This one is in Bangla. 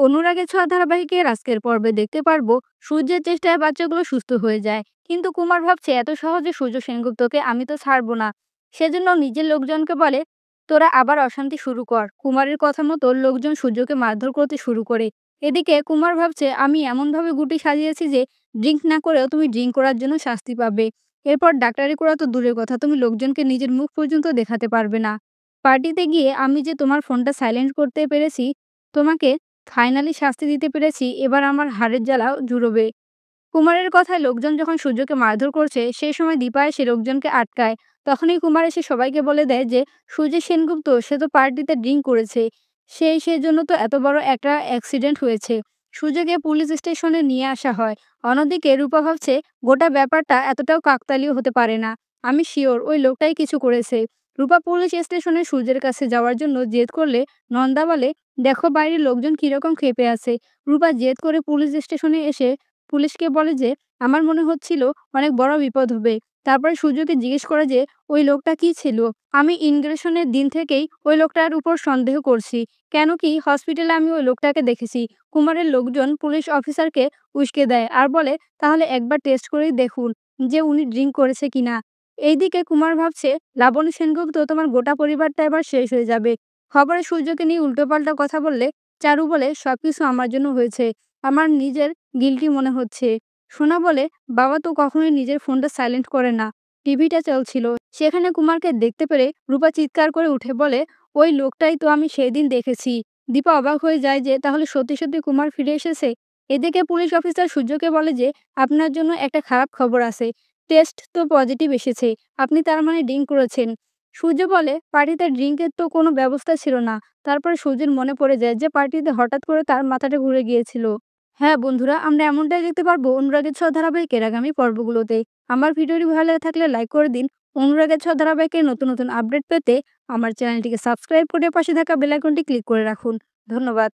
অনুরাগের ছোঁয়া ধারাবাহিকের আজকের পর্বে দেখতে পারবো সূর্যের চেষ্টায় বাচ্চাগুলো সুস্থ হয়ে যায়, কিন্তু কুমার ভাবছে এত সহজে সূর্য সেনগুপ্তকে আমি তো ছাড়বো না। সেজন্য নিজের লোকজনকে বলে, তোরা আবার অশান্তি শুরু কর। কুমারের কথা মতো লোকজন সূর্যকে মারধর করতে শুরু করে। এদিকে কুমার ভাবছে আমি এমনভাবে গুটি সাজিয়েছি যে ড্রিঙ্ক না করেও তুমি ড্রিঙ্ক করার জন্য শাস্তি পাবে। এরপর ডাক্তারি করা তো দূরের কথা, তুমি লোকজনকে নিজের মুখ পর্যন্ত দেখাতে পারবে না। পার্টিতে গিয়ে আমি যে তোমার ফোনটা সাইলেন্ট করতে পেরেছি, তোমাকে ফাইনালি শাস্তি দিতে পেরেছি, এবার আমার হাড়ের জ্বালা জুড়োবে। কুমারের কথায় লোকজন যখন সূর্যকে মারধর করছে, সেই সময় দীপা এসে লোকজনকে আটকায়। তখনই কুমার এসে সবাইকে বলে দেয় যে সূর্য সেনগুপ্ত সে তো পার্টিতে ড্রিঙ্ক করেছে, সেজন্য তো এত বড় একটা অ্যাক্সিডেন্ট হয়েছে। সূর্যকে পুলিশ স্টেশনে নিয়ে আসা হয়। অন্যদিকে রূপা ভাবছে গোটা ব্যাপারটা এতটাও কাকতালীয় হতে পারে না। আমি শিওর ওই লোকটাই কিছু করেছে। রূপা পুলিশ স্টেশনে সূর্যের কাছে যাওয়ার জন্য জেদ করলে নন্দা বলে, দেখো বাইরের লোকজন কিরকম ক্ষেপে আছে। রূপা জেদ করে পুলিশ স্টেশনে এসে পুলিশকে বলে যে আমার মনে হচ্ছিল অনেক বড় বিপদ হবে। তারপরে সূর্যকে জিজ্ঞেস করে যে ওই লোকটা কি ছিল। আমি ইনগ্রেশনের দিন থেকেই ওই লোকটার উপর সন্দেহ করছি। কেন কি হসপিটালে আমি ওই লোকটাকে দেখেছি। কুমারের লোকজন পুলিশ অফিসারকে উস্কে দেয় আর বলে তাহলে একবার টেস্ট করেই দেখুন যে উনি ড্রিঙ্ক করেছে কিনা। এইদিকে কুমার ভাবছে লাবণী সেনগুপ্ত তোমার গোটা পরিবারটা এবার শেষ হয়ে যাবে। খবরে সূর্যকে নিয়ে উল্টোপাল্টা কথা বললে চারু বলে সবকিছু আমার জন্য হয়েছে। আমার নিজের গিল্টি মনে হচ্ছে। সোনা বলে, বাবা তো কখনোই নিজের ফোনটা সাইলেন্ট করে না। টিভিটা চলছিল। সেখানে কুমারকে দেখতে পেরে রূপা চিৎকার করে উঠে বলে, ওই লোকটাই তো আমি সেই দিন দেখেছি। দীপা অবাক হয়ে যায় যে তাহলে সত্যি সত্যি কুমার ফিরে এসেছে। এদিকে পুলিশ অফিসার সূর্যকে বলে যে আপনার জন্য একটা খারাপ খবর আছে। টেস্ট তো পজিটিভ এসেছে। আপনি তার মানে ড্রিঙ্ক করেছেন। সূর্য বলে পার্টিতে ড্রিঙ্কের তো কোনো ব্যবস্থা ছিল না। তারপরে সূর্যের মনে পড়ে যায় যে পার্টিতে হঠাৎ করে তার মাথাটা ঘুরে গিয়েছিল। হ্যাঁ বন্ধুরা, আমরা এমনটাই দেখতে পারবো অনুরাগের ছোঁয়া ধারাবাহিকের আগামী পর্বগুলোতে। আমার ভিডিওটি ভালো লেগে থাকলে লাইক করে দিন। অনুরাগের ছোঁয়া ধারাবাহিকের নতুন নতুন আপডেট পেতে আমার চ্যানেলটিকে সাবস্ক্রাইব করে পাশে থাকা বেল আইকনটি ক্লিক করে রাখুন। ধন্যবাদ।